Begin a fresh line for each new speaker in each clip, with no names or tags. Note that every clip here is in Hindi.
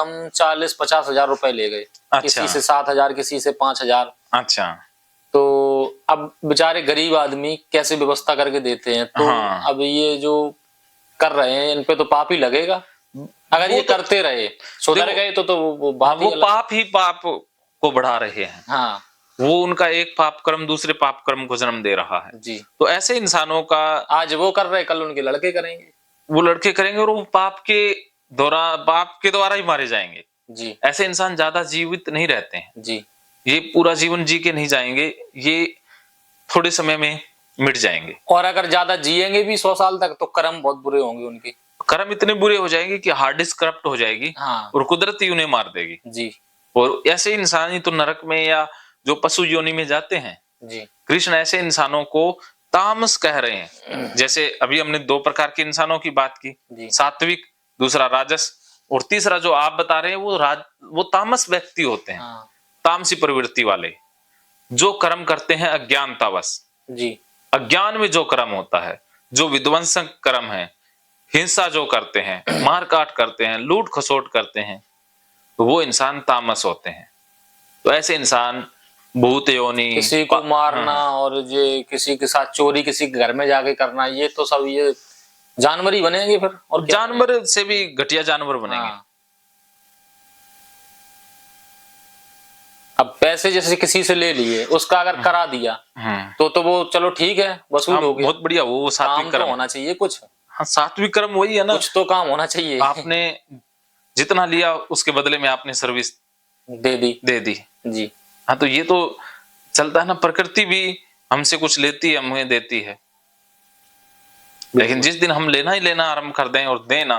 हम 40-50 हजार रुपए ले गए।
अच्छा।
किसी से 7 हजार, किसी से 5 हजार।
अच्छा।
तो अब बेचारे गरीब आदमी कैसे व्यवस्था करके देते हैं, तो
हाँ।
अब ये जो कर रहे हैं इन पे तो पाप ही लगेगा। अगर ये करते रहे, सुधर गए तो वो बात ही अलग।
पाप ही पाप को बढ़ा रहे हैं।
हाँ,
वो उनका एक पाप कर्म दूसरे पाप कर्म को जन्म दे रहा है।
जी।
तो ऐसे इंसानों का
आज वो कर रहे, कल उनके लड़के करेंगे।
वो लड़के करेंगे और वो पाप के द्वारा ही मारे जाएंगे।
जी।
ऐसे इंसान ज्यादा जीवित नहीं रहते हैं।
जी।
ये पूरा जीवन जी के नहीं जाएंगे, ये थोड़े समय में मिट जाएंगे।
और अगर ज्यादा जिएंगे भी 100 साल तक, तो कर्म बहुत बुरे होंगे उनके।
कर्म इतने बुरे हो जाएंगे कि हार्ड डिस्क करप्ट हो जाएगी।
हाँ।
और कुदरत ही उन्हें मार देगी।
जी।
और ऐसे इंसान ही तो नरक में या जो पशु योनि में जाते हैं।
जी।
कृष्ण ऐसे इंसानों को तामस कह रहे हैं। जैसे अभी हमने 2 प्रकार के इंसानों की बात की, सात्विक, दूसरा राजस, और तीसरा जो आप बता रहे हैं वो तामस व्यक्ति होते हैं।
हाँ।
तामसी प्रवृत्ति वाले जो कर्म करते हैं अज्ञानतावश।
जी।
अज्ञान में जो कर्म होता है, जो विध्वंसक कर्म है, हिंसा जो करते हैं, मारकाट करते हैं, लूट खसोट करते हैं, तो वो इंसान तामस होते हैं। तो ऐसे इंसान भूत योनि,
किसी को मारना और ये किसी के साथ चोरी, किसी के घर में जाके करना, ये तो सब ये जानवर ही बनेंगे फिर। और
जानवर से भी घटिया जानवर बनेंगे।
हाँ। अब पैसे जैसे किसी से ले लिए, उसका अगर करा दिया तो वो चलो ठीक है, वसूल हो गया,
बहुत बढ़िया, वो सात्विक कर्म
होना चाहिए कुछ।
हाँ, सात्विक कर्म वही है ना,
कुछ तो काम होना चाहिए।
आपने जितना लिया उसके बदले में आपने सर्विस दे दी।
जी।
हाँ, तो ये तो चलता है ना। प्रकृति भी हमसे कुछ लेती है, हमें देती है। लेकिन जिस दिन हम लेना ही लेना आरंभ कर दें और देना,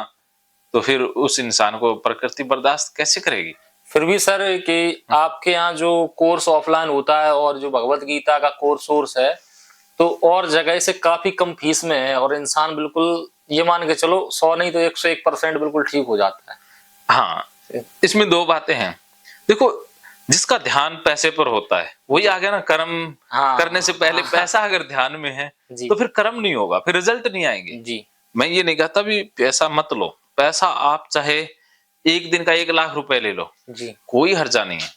तो फिर उस इंसान को प्रकृति बर्दाश्त कैसे करेगी।
फिर भी सर कि आपके यहाँ जो कोर्स ऑफलाइन होता है और जो भगवत गीता का कोर्स है, तो और जगह से काफी कम फीस में है, और इंसान बिल्कुल ये मान के चलो 100 नहीं तो 101% बिल्कुल ठीक हो जाता है।
हाँ, इसमें 2 बातें हैं। देखो, जिसका ध्यान पैसे पर होता है वही आ गया ना कर्म। करने से पहले पैसा अगर ध्यान में है तो फिर कर्म नहीं होगा, फिर रिजल्ट नहीं आएंगे।
जी।
मैं ये नहीं कहता भी पैसा मत लो, पैसा आप चाहे एक दिन का 1 लाख रुपए ले लो
जी,
कोई हर्जा नहीं है,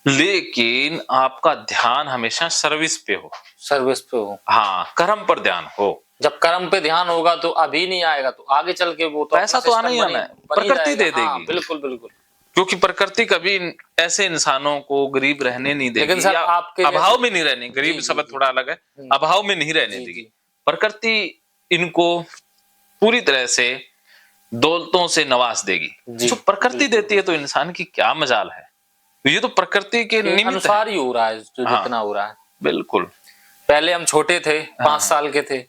लेकिन आपका ध्यान हमेशा सर्विस पे हो। हाँ, कर्म पर ध्यान हो।
जब कर्म पे ध्यान होगा तो अभी नहीं आएगा, तो आगे चल के वो तो
पैसा तो आना ही आना है, प्रकृति दे देगी।
हाँ, बिल्कुल बिल्कुल।
क्योंकि प्रकृति कभी ऐसे इंसानों को गरीब रहने नहीं देगी।
लेकिन सर आपके
अभाव में नहीं रहने, गरीब शब्द थोड़ा अलग है, अभाव में नहीं रहने देगी प्रकृति। इनको पूरी तरह से दौलतों से नवाज देगी। जो प्रकृति देती है तो इंसान की क्या मजाल है। ये तो प्रकृति के निमित्त
अनुसार ही हो रहा है, जो जितना हो रहा है।
बिल्कुल।
पहले हम छोटे थे, 5 साल के थे,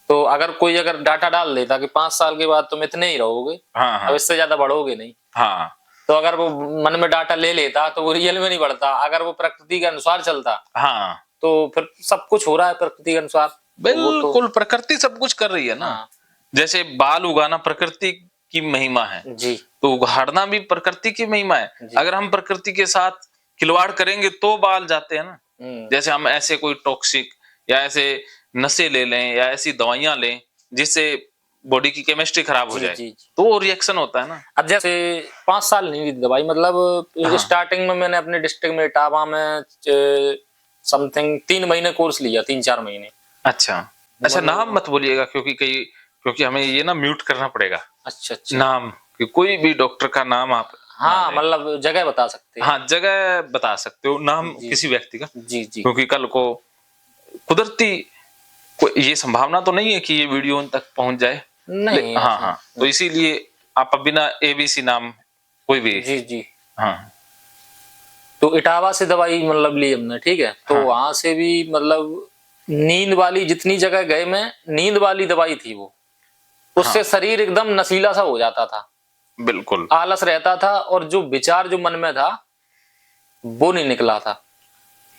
तो अगर कोई डाटा डाल देता कि 5 साल के बाद तुम इतने ही रहोगे, अब इससे ज्यादा बढ़ोगे नहीं।
हाँ,
तो अगर वो मन में डाटा ले लेता तो वो रियल में नहीं बढ़ता। अगर वो प्रकृति के अनुसार चलता,
हाँ, तो
फिर सब कुछ हो रहा है प्रकृति के अनुसार।
बिल्कुल, प्रकृति सब कुछ कर रही है ना। जैसे बाल उगाना प्रकृति की महिमा है जी, तो उगाड़ना भी प्रकृति की महिमा है। अगर हम प्रकृति के साथ खिलवाड़ करेंगे तो बाल जाते हैं ना। जैसे हम ऐसे कोई टॉक्सिक या ऐसे नशे ले लें या ऐसी दवाइयां लें जिससे बॉडी की केमिस्ट्री खराब हो जाए, तो रिएक्शन होता है ना।
अब जैसे 5 साल नहीं ली दवाई, मतलब स्टार्टिंग में मैंने अपने डिस्ट्रिक्ट में इटावा में समथिंग 3 महीने कोर्स लिया, 3-4 महीने।
अच्छा, नाम मत बोलिएगा क्योंकि हमें ये ना म्यूट करना पड़ेगा। अच्छा, नाम कि कोई भी डॉक्टर का नाम आप
हाँ, मतलब जगह बता सकते हैं।
हाँ, जगह बता सकते हो, नाम किसी व्यक्ति का। जी जी, क्योंकि कल को कुदरती ये संभावना तो नहीं है कि ये वीडियो उन तक पहुंच जाए। नहीं, हाँ, तो इसीलिए आप बिना ABC नाम कोई भी। जी जी, हाँ।
तो इटावा से दवाई मतलब ली हमने, ठीक है। तो वहां से भी मतलब नींद वाली, जितनी जगह गए मैं, नींद वाली दवाई थी वो। उससे शरीर एकदम नशीला सा हो जाता था,
बिल्कुल
आलस रहता था, और जो विचार जो मन में था वो नहीं निकला था।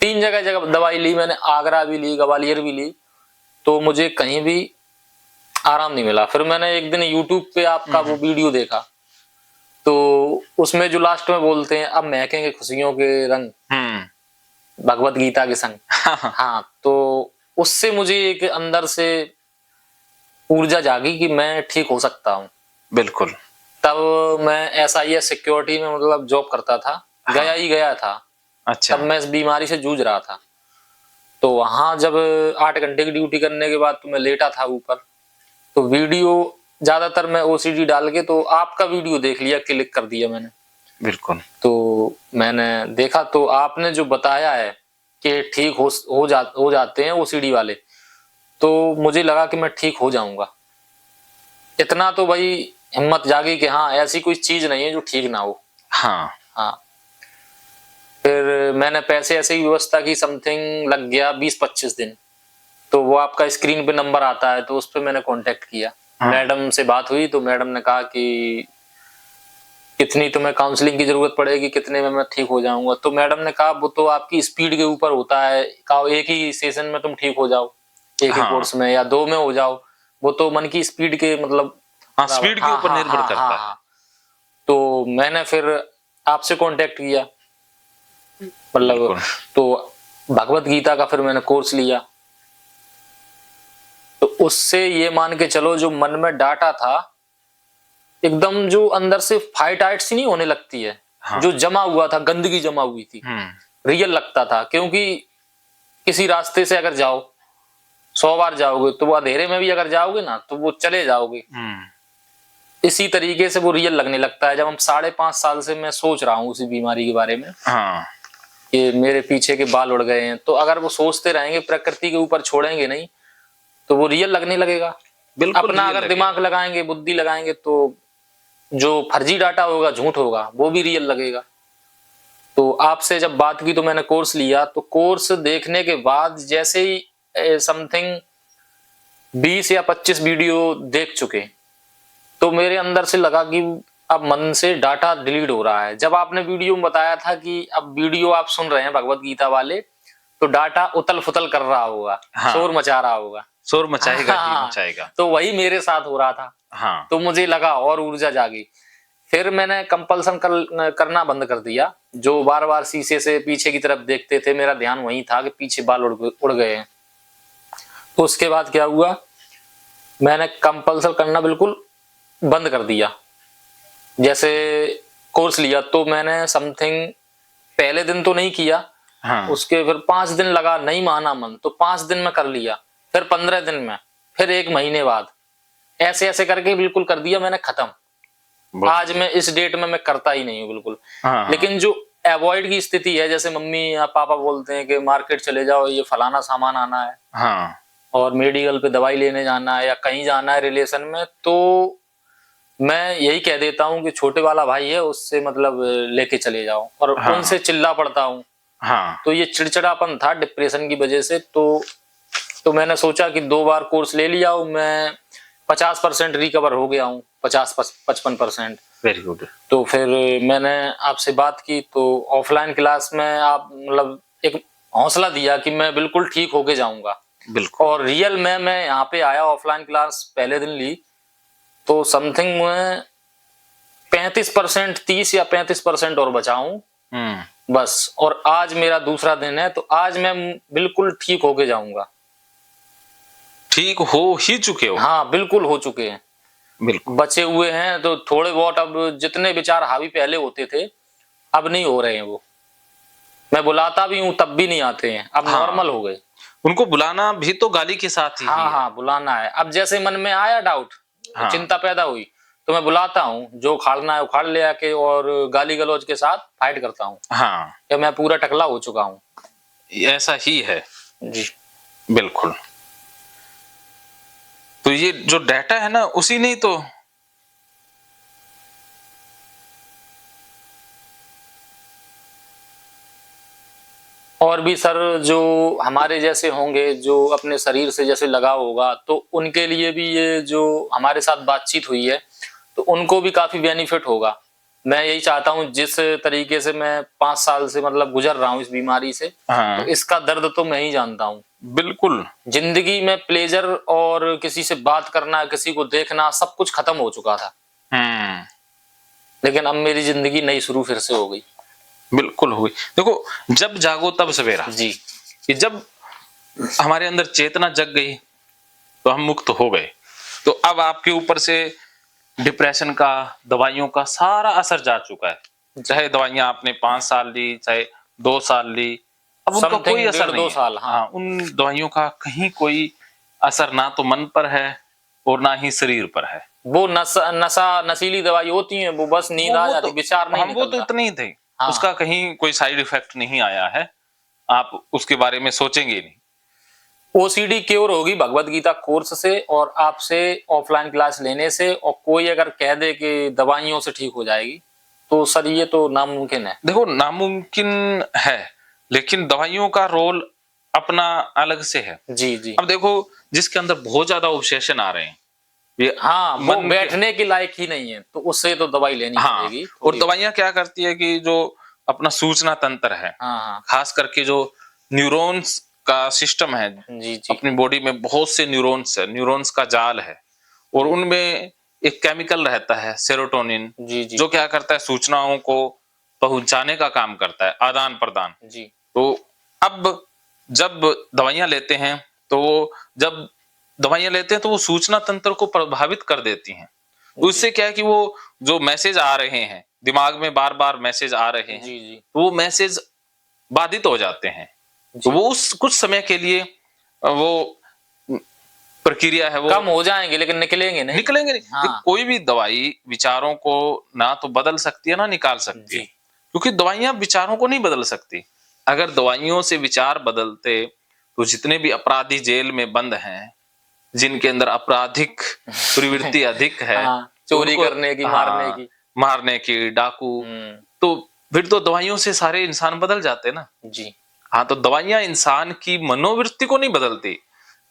3 जगह दवाई ली मैंने, आगरा भी ली, ग्वालियर भी ली, तो मुझे कहीं भी आराम नहीं मिला। फिर मैंने एक दिन YouTube पे आपका वो वीडियो देखा, तो उसमें जो लास्ट में बोलते हैं, अब महकेंगे खुशियों के रंग भगवत गीता के संग। हाँ, तो उससे मुझे एक अंदर से ऊर्जा जागी कि मैं ठीक हो सकता हूँ।
बिल्कुल।
तब मैं SIS सिक्योरिटी में मतलब जॉब करता था। गया ही गया था।
अच्छा।
तब मैं इस बीमारी से जूझ रहा था। तो वहां जब 8 घंटे की ड्यूटी करने के बाद तो मैं लेटा था ऊपर, तो वीडियो ज्यादातर मैं OCD डाल के तो आपका वीडियो देख लिया, क्लिक कर दिया मैंने।
बिल्कुल।
तो मैंने देखा तो आपने जो बताया है कि ठीक हो जाते हैं OCD वाले, तो मुझे लगा कि मैं ठीक हो जाऊंगा। इतना तो भाई हिम्मत जागी कि हाँ ऐसी कोई चीज नहीं है जो ठीक ना हो।
हाँ।
हाँ। फिर मैंने पैसे ऐसे ही व्यवस्था की, समथिंग लग गया 20-25 दिन। तो वो आपका स्क्रीन पे नंबर आता है, तो उस पर मैंने कांटेक्ट किया।
हाँ।
मैडम से बात हुई तो मैडम ने कहा कि कितनी तुम्हें काउंसलिंग की जरूरत पड़ेगी, कितने में मैं ठीक हो जाऊंगा। तो मैडम ने कहा वो तो आपकी स्पीड के ऊपर होता है, कहा एक ही सेशन में तुम ठीक हो जाओ, एक ही
हाँ।
कोर्स में या 2 में हो जाओ, वो तो मन की स्पीड के मतलब
हाँ, स्पीड के ऊपर निर्भर करता है।
तो मैंने फिर आपसे कांटेक्ट किया, मतलब
बिल्कुल।
तो भगवत गीता का फिर मैंने कोर्स लिया। तो उससे ये मान के चलो जो मन में डाटा था, एकदम जो अंदर से फाइट आइट सी नहीं होने लगती है।
हाँ।
जो जमा हुआ था, गंदगी जमा हुई थी, रियल लगता था। क्योंकि किसी रास्ते से अगर जाओ 100 बार जाओगे तो वो अंधेरे में भी अगर जाओगे ना तो वो चले जाओगे। इसी तरीके से वो रियल लगने लगता है। जब हम 5.5 साल से मैं सोच रहा हूँ उसी बीमारी के बारे में,
हाँ।
कि मेरे पीछे के बाल उड़ गए हैं, तो अगर वो सोचते रहेंगे, प्रकृति के ऊपर छोड़ेंगे नहीं, तो वो रियल लगने लगेगा।
बिल्कुल।
अपना अगर दिमाग लगाएंगे, बुद्धि लगाएंगे, तो जो फर्जी डाटा होगा, झूठ होगा, वो भी रियल लगेगा। तो आपसे जब बात की तो मैंने कोर्स लिया। तो कोर्स देखने के बाद जैसे ही समथिंग 20 या 25 वीडियो देख चुके, तो मेरे अंदर से लगा कि अब मन से डाटा डिलीट हो रहा है। जब आपने वीडियो में बताया था कि अब वीडियो आप सुन रहे हैं भगवत गीता वाले, तो डाटा उतल फुतल कर रहा होगा। हाँ। शोर मचा रहा होगा।
शोर मचाएगा।
हाँ।
ही मचाएगा।
तो वही मेरे साथ हो रहा था।
हाँ।
तो मुझे लगा और ऊर्जा जागी। फिर मैंने कंपल्सन करना बंद कर दिया। जो बार बार शीशे से पीछे की तरफ देखते थे, मेरा ध्यान वही था कि पीछे बाल उड़ गए हैं। तो उसके बाद क्या हुआ, मैंने कंपल्सन करना बिल्कुल बंद कर दिया। जैसे कोर्स लिया तो मैंने समथिंग पहले दिन तो नहीं किया। हाँ। उसके फिर 5 दिन लगा, नहीं माना मन, तो 5 दिन में कर लिया, फिर 15 दिन में, फिर 1 महीने बाद, ऐसे ऐसे करके बिल्कुल कर दिया मैंने खत्म। आज मैं इस डेट में मैं करता ही नहीं हूँ बिल्कुल। हाँ। लेकिन जो अवॉइड की स्थिति है, जैसे मम्मी या पापा बोलते हैं कि मार्केट चले जाओ, ये फलाना सामान आना है। हाँ। और मेडिकल पे दवाई लेने जाना है या कहीं जाना है रिलेशन में, तो मैं यही कह देता हूँ कि छोटे वाला भाई है, उससे मतलब लेके चले जाओ। और हाँ। उनसे चिल्ला पड़ता हूँ। हाँ। तो ये चिड़चिड़ापन था डिप्रेशन की वजह से। तो मैंने सोचा कि 2 बार कोर्स ले लिया हूँ, मैं 50% रिकवर हो गया हूँ, 50-55%। Very good. तो फिर मैंने आपसे बात की, तो ऑफलाइन क्लास में आप मतलब एक हौसला दिया कि मैं बिल्कुल ठीक होके जाऊंगा। बिल्कुल। और रियल में मैं यहाँ पे आया, ऑफलाइन क्लास पहले दिन ली, तो समथिंग मैं 35%, 30 या 35% और बचा हूं बस। और आज मेरा दूसरा दिन है, तो आज मैं बिल्कुल ठीक होके जाऊंगा।
ठीक हो ही चुके हो?
हाँ, बिल्कुल हो चुके हैं। बिल्कुल बचे हुए हैं तो थोड़े बहुत, अब जितने विचार हावी पहले होते थे अब नहीं हो रहे हैं। वो मैं बुलाता भी हूँ तब भी नहीं आते हैं, अब हाँ। नॉर्मल हो गए।
उनको बुलाना भी तो गाली के साथ ही
हाँ, हाँ, बुलाना है। अब जैसे मन में आया डाउट, हाँ। चिंता पैदा हुई, तो मैं बुलाता हूँ, जो उखाड़ना है उखाड़ ले आके, और गाली गलौज के साथ फाइट करता हूँ। हाँ। कि मैं पूरा टकला हो चुका हूँ।
ऐसा ही है
जी,
बिल्कुल। तो ये जो डाटा है ना, उसी ने तो
और भी सर जो हमारे जैसे होंगे, जो अपने शरीर से जैसे लगाव होगा, तो उनके लिए भी ये जो हमारे साथ बातचीत हुई है, तो उनको भी काफी बेनिफिट होगा। मैं यही चाहता हूँ, जिस तरीके से मैं 5 साल से मतलब गुजर रहा हूँ इस बीमारी से, हाँ। तो इसका दर्द तो मैं ही जानता हूँ।
बिल्कुल।
जिंदगी में प्लेजर और किसी से बात करना, किसी को देखना, सब कुछ खत्म हो चुका था। लेकिन अब मेरी जिंदगी नई शुरू फिर से हो गई।
बिल्कुल हुई। देखो, जब जागो तब सवेरा
जी।
कि जब हमारे अंदर चेतना जग गई तो हम मुक्त हो गए। तो अब आपके ऊपर से डिप्रेशन का, दवाइयों का सारा असर जा चुका है। चाहे दवाइयां आपने 5 साल ली, चाहे 2 साल ली, अब उनका
Something
कोई असर
1.5-2
नहीं है।
साल, हाँ।
हाँ, उन दवाइयों का कहीं कोई असर ना तो मन पर है और ना ही शरीर पर है।
वो नशीली दवाई होती है, वो बस नींद आ जाती, विचार नहीं
हम वो तो
निकलता।
इतने ही थे,
हाँ।
उसका कहीं कोई साइड इफेक्ट नहीं आया है, आप उसके बारे में सोचेंगे नहीं।
ओसीडी क्योर होगी भगवत गीता कोर्स से और आपसे ऑफलाइन क्लास लेने से, और कोई अगर कह दे कि दवाइयों से ठीक हो जाएगी, तो सर ये तो नामुमकिन है।
देखो, नामुमकिन है, लेकिन दवाइयों का रोल अपना अलग से है।
जी जी।
अब देखो, जिसके अंदर बहुत ज्यादा ऑब्सेशन आ रहे हैं, ये
हाँ, वो
मन
बैठने के लायक ही नहीं है, तो उससे तो दवाई लेनी
हाँ,
पड़ेगी।
और दवाइयां क्या करती है कि जो अपना सूचना तंत्र है,
हाँ हाँ।
खास करके जो न्यूरॉन्स का सिस्टम है,
जी जी।
अपनी बॉडी में बहुत से न्यूरॉन्स है, न्यूरॉन्स का जाल है, और उनमें एक केमिकल रहता है सेरोटोनिन,
जी जी।
जो क्या करता है, सूचनाओं को पहुंचाने का काम करता है, आदान प्रदान।
जी।
तो अब जब दवाइयां लेते हैं, तो जब दवाइयां लेते हैं तो वो सूचना तंत्र को प्रभावित कर देती हैं। तो उससे क्या है कि वो जो मैसेज आ रहे हैं दिमाग में, बार बार मैसेज आ रहे हैं,
जी जी।
तो वो मैसेज बाधित हो जाते हैं। तो वो उस कुछ समय के लिए वो प्रक्रिया है, वो
कम हो जाएंगे, लेकिन निकलेंगे नहीं।
निकलेंगे नहीं।
हाँ।
कोई भी दवाई विचारों को ना तो बदल सकती है ना निकाल सकती है,
जी।
क्योंकि दवाइयां विचारों को नहीं बदल सकती। अगर दवाइयों से विचार बदलते तो जितने भी अपराधी जेल में बंद हैं, जिनके अंदर आपराधिक प्रवृत्ति अधिक है,
हाँ, चोरी
उनको
करने की, मारने की।
मारने की, डाकू, तो फिर तो दवाइयों से सारे इंसान बदल जाते ना।
जी।
हाँ, तो दवाइयां इंसान की मनोवृत्ति को नहीं बदलती,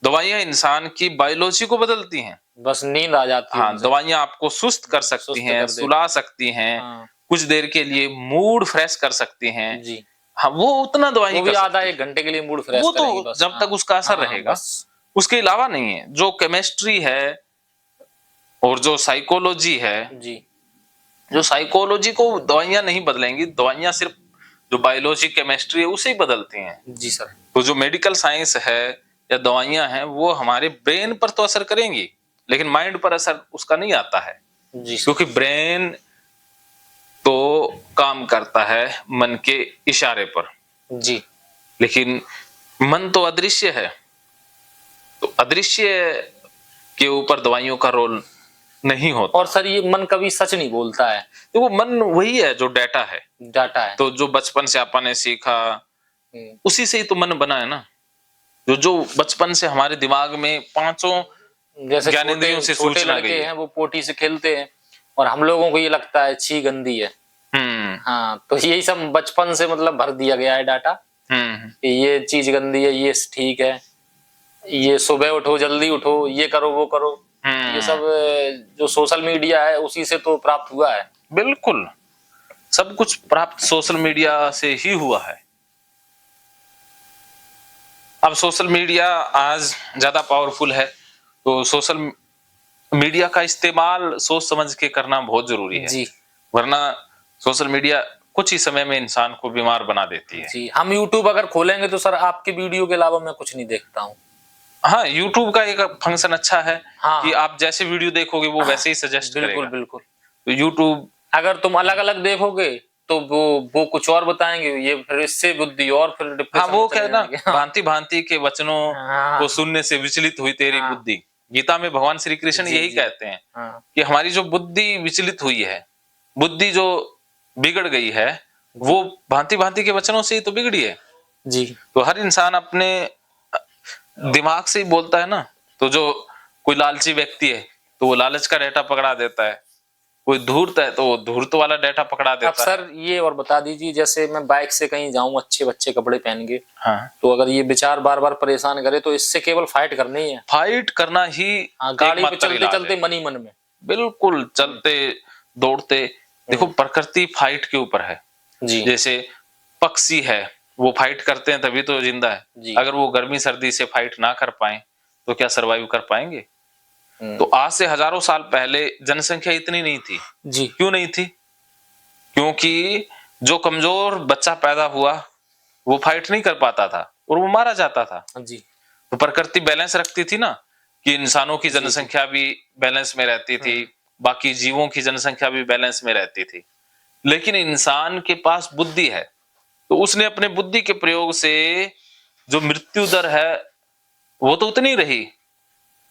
दवाइयां इंसान की बायोलॉजी को बदलती हैं।
बस नींद आ जाती है
हाँ,
उनसे।
दवाइयां आपको सुस्त कर सकती
सुस्त
हैं,
कर देती।
सुला सकती हैं,
हाँ।
कुछ देर के लिए मूड फ्रेश कर सकती हैं।
जी।
हाँ, वो उतना दवाई
वो भी
कर
आधा
सकती
1 घंटे के लिए मूड फ्रेश
वो
करेंगी
तो
बस।
जब
हाँ।
तक उसका असर
हाँ,
रहेगा,
बस।
उसके अलावा नहीं है। जो केमिस्ट्री है और जो साइकोलॉजी है,
जी।
जो साइकोलॉजी को दवाइयां नहीं बदलेंगी, दवाइयां सिर्फ जो बायोलॉजी केमिस्ट्री है उसे ही बदलती हैं।
जी सर।
तो जो मेडिकल साइंस है या दवाइयां हैं, वो हमारे ब्रेन पर तो असर करेंगी, लेकिन माइंड पर असर उसका नहीं आता है,
जी सर।
क्योंकि ब्रेन तो काम करता है मन के इशारे पर।
जी।
लेकिन मन तो अदृश्य है, तो अदृश्य के ऊपर दवाइयों का रोल नहीं होता।
और सर, ये मन कभी सच नहीं बोलता है।
तो वो मन वही है जो डाटा है,
डाटा है।
तो जो बचपन से अपन ने सीखा उसी से ही तो मन बना है ना। जो जो बचपन से हमारे दिमाग में पांचों
जैसे
ज्ञानेंद्रियों से
छोटे
सूचना
लड़के
गई है।
हैं, वो पोटी से खेलते हैं और हम लोगों को ये लगता है छी गंदी है। हाँ, तो यही सब बचपन से मतलब भर दिया गया है डाटा कि ये चीज गंदी है, ये ठीक है, ये सुबह उठो, जल्दी उठो, ये करो, वो करो। ये सब जो सोशल मीडिया है उसी से तो प्राप्त हुआ है।
बिल्कुल, सब कुछ प्राप्त सोशल मीडिया से ही हुआ है। अब सोशल मीडिया आज ज्यादा पावरफुल है, तो सोशल मीडिया का इस्तेमाल सोच समझ के करना बहुत जरूरी है
जी।
वरना सोशल मीडिया कुछ ही समय में इंसान को बीमार बना देती है।
जी, हम YouTube अगर खोलेंगे तो सर आपके वीडियो के अलावा मैं कुछ नहीं देखता हूँ।
हाँ, YouTube का एक फंक्शन अच्छा है
हाँ,
कि आप जैसे वीडियो देखोगे वो वैसे ही सजेस्ट करेगा।
बिल्कुल बिल्कुल।
तो YouTube
अगर तुम अलग अलग देखोगे तो वो कुछ और बताएंगे, ये फिर इससे बुद्धि और फिर
हाँ,
डिप्रेशन
वो
में
क्या
चले
है ना,
जाएंगे। हाँ।
भांति भांति के वचनों को सुनने से विचलित हुई तेरी
हाँ।
बुद्धि। गीता में भगवान श्री कृष्ण
जी,
यही
जी।
कहते हैं
हाँ।
कि हमारी जो बुद्धि विचलित हुई है, बुद्धि जो बिगड़ गई है, वो भांति भांति के वचनों से ही तो बिगड़ी है।
जी।
तो हर इंसान अपने दिमाग से ही बोलता है ना। तो जो कोई लालची व्यक्ति है तो वो लालच का डाटा पकड़ा देता है, कोई धूर्त है तो वो धूर्त वाला डाटा पकड़ा देता
अब सर ये और बता दीजिए, जैसे मैं बाइक से कहीं जाऊं अच्छे बच्चे कपड़े पहन के,
हाँ,
तो अगर ये विचार बार बार परेशान करे तो इससे केवल फाइट करनी है।
फाइट करना ही
गाड़ी पे चलते चलते मन ही मन में।
बिल्कुल, चलते दौड़ते। देखो, प्रकृति फाइट के ऊपर है।
जी।
जैसे पक्षी है, वो फाइट करते हैं तभी तो जिंदा है। अगर वो गर्मी सर्दी से फाइट ना कर पाए तो क्या सरवाइव कर पाएंगे? तो आज से हजारों साल पहले जनसंख्या इतनी नहीं थी।
जी।
क्यों नहीं थी? क्योंकि जो कमजोर बच्चा पैदा हुआ वो फाइट नहीं कर पाता था और वो मारा जाता था।
जी।
तो प्रकृति बैलेंस रखती थी ना, कि इंसानों की जनसंख्या भी बैलेंस में रहती थी, बाकी जीवों की जनसंख्या भी बैलेंस में रहती थी। लेकिन इंसान के पास बुद्धि है, तो उसने अपने बुद्धि के प्रयोग से जो मृत्यु दर है वो तो उतनी रही,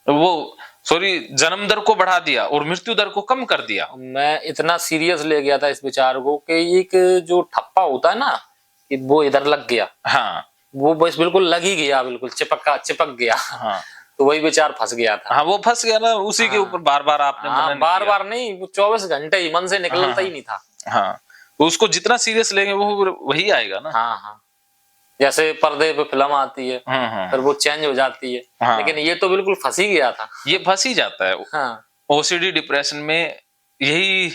वो जन्म दर को बढ़ा दिया और मृत्यु दर को कम कर दिया।
मैं इतना सीरियस ले गया था इस विचार को कि एक जो ठप्पा होता है ना कि वो इधर लग गया,
हाँ
वो बस बिल्कुल लग ही गया, बिल्कुल चिपक गया।
हाँ
तो वही विचार फंस गया था।
हाँ वो फंस गया ना, उसी के ऊपर बार बार आपने मनन
बार
किया।
बार नहीं, वो 24 घंटे ही मन से निकलता ही नहीं था।
हाँ तो उसको जितना सीरियस लेंगे वो वही आएगा ना।
हाँ हाँ, जैसे पर्दे पे फिल्म आती है फिर वो चेंज हो जाती है,
हाँ।
लेकिन ये तो बिल्कुल फंस ही गया था।
ये फंस ही जाता है।
हाँ।
ओसीडी डिप्रेशन में यही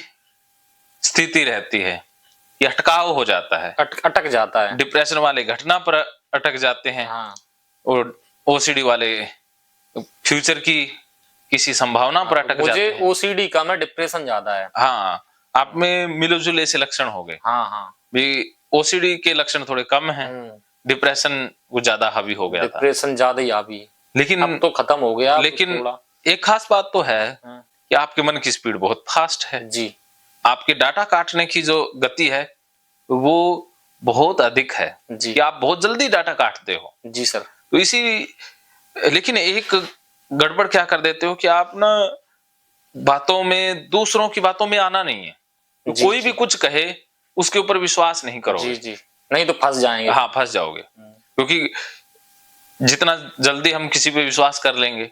स्थिति रहती है, ये अटकाव हो जाता है,
अटक जाता है।
डिप्रेशन वाले घटना पर अटक जाते हैं।
हाँ।
और ओसीडी वाले फ्यूचर की किसी संभावना पर अटक जाते हैं।
मुझे ओसीडी का में डिप्रेशन ज्यादा है।
हाँ आप में मिले जुले से लक्षण हो गए।
हाँ हाँ,
भी ओसीडी के लक्षण थोड़े कम हैं, डिप्रेशन वो ज्यादा हावी हो गया था।
डिप्रेशन ज्यादा ही हावी,
लेकिन
अब तो खत्म हो गया।
लेकिन एक खास बात तो है कि आपके मन की स्पीड बहुत फास्ट है
जी।
आपके डाटा काटने की जो गति है वो बहुत अधिक है
जी।
कि आप बहुत जल्दी डाटा काटते हो।
जी सर।
तो इसी, लेकिन एक गड़बड़ क्या कर देते हो कि आप ना बातों में, दूसरों की बातों में आना नहीं है। तो कोई भी कुछ कहे उसके ऊपर विश्वास नहीं करोगे।
जी जी, नहीं तो फंस जाएंगे।
हाँ फंस जाओगे, क्योंकि जितना जल्दी हम किसी पे विश्वास कर लेंगे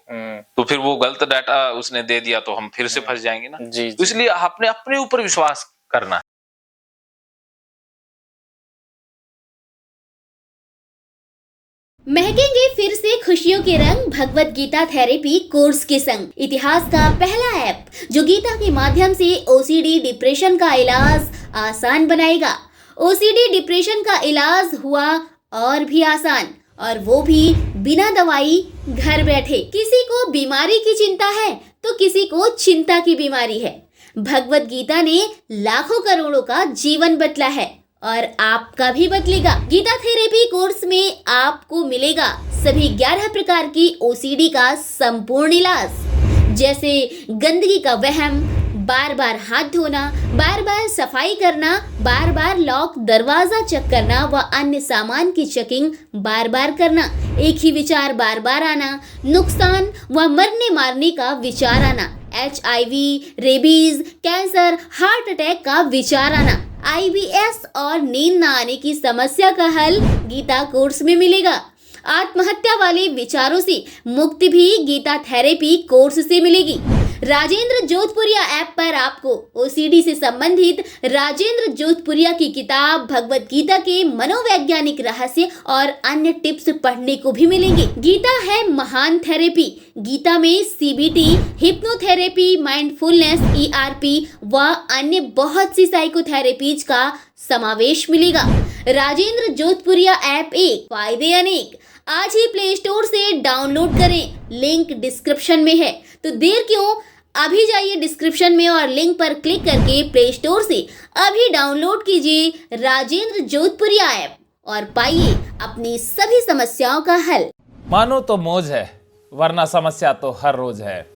तो फिर वो गलत डाटा उसने दे दिया तो हम फिर से फंस जाएंगे ना।
जी,
तो इसलिए आपने अपने ऊपर विश्वास करना है।
महकेंगे फिर से खुशियों के रंग भगवत गीता थेरेपी कोर्स के संग। इतिहास का पहला ऐप जो गीता के माध्यम से ओसीडी डिप्रेशन का इलाज आसान बनाएगा। ओसीडी डिप्रेशन का इलाज हुआ और भी आसान, और वो भी बिना दवाई, घर बैठे। किसी को बीमारी की चिंता है तो किसी को चिंता की बीमारी है। भगवत गीता ने लाखों करोड़ों का जीवन बदला है और आपका भी बदलेगा। गीता थेरेपी कोर्स में आपको मिलेगा सभी 11 प्रकार की ओसीडी का संपूर्ण इलाज, जैसे गंदगी का वहम, बार बार हाथ धोना, बार बार सफाई करना, बार बार लॉक दरवाजा चेक करना व अन्य सामान की चेकिंग बार बार करना, एक ही विचार बार बार आना, नुकसान व मरने मारने का विचार आना, HIV, rabies, cancer, heart attack का विचार आना, IBS और नींद न आने की समस्या का हल गीता कोर्स में मिलेगा। आत्महत्या वाले विचारों से मुक्ति भी गीता थेरेपी कोर्स से मिलेगी। राजेंद्र जोधपुरिया ऐप पर आपको ओसीडी से संबंधित राजेंद्र जोधपुरिया की किताब भगवत गीता के मनोवैज्ञानिक रहस्य और अन्य टिप्स पढ़ने को भी मिलेंगे। गीता है महान थेरेपी। गीता में CBT, हिप्नोथेरेपी, माइंडफुलनेस, ERP व अन्य बहुत सी साइकोथेरेपीज का समावेश मिलेगा। राजेंद्र जोधपुरिया ऐप एक, फायदे अनेक। आज ही प्ले स्टोर से डाउनलोड करें, लिंक डिस्क्रिप्शन में है। तो देर क्यों, अभी जाइए डिस्क्रिप्शन में और लिंक पर क्लिक करके प्ले स्टोर से अभी डाउनलोड कीजिए राजेंद्र जोधपुरिया ऐप और पाइए अपनी सभी समस्याओं का हल।
मानो तो मौज है, वरना समस्या तो हर रोज है।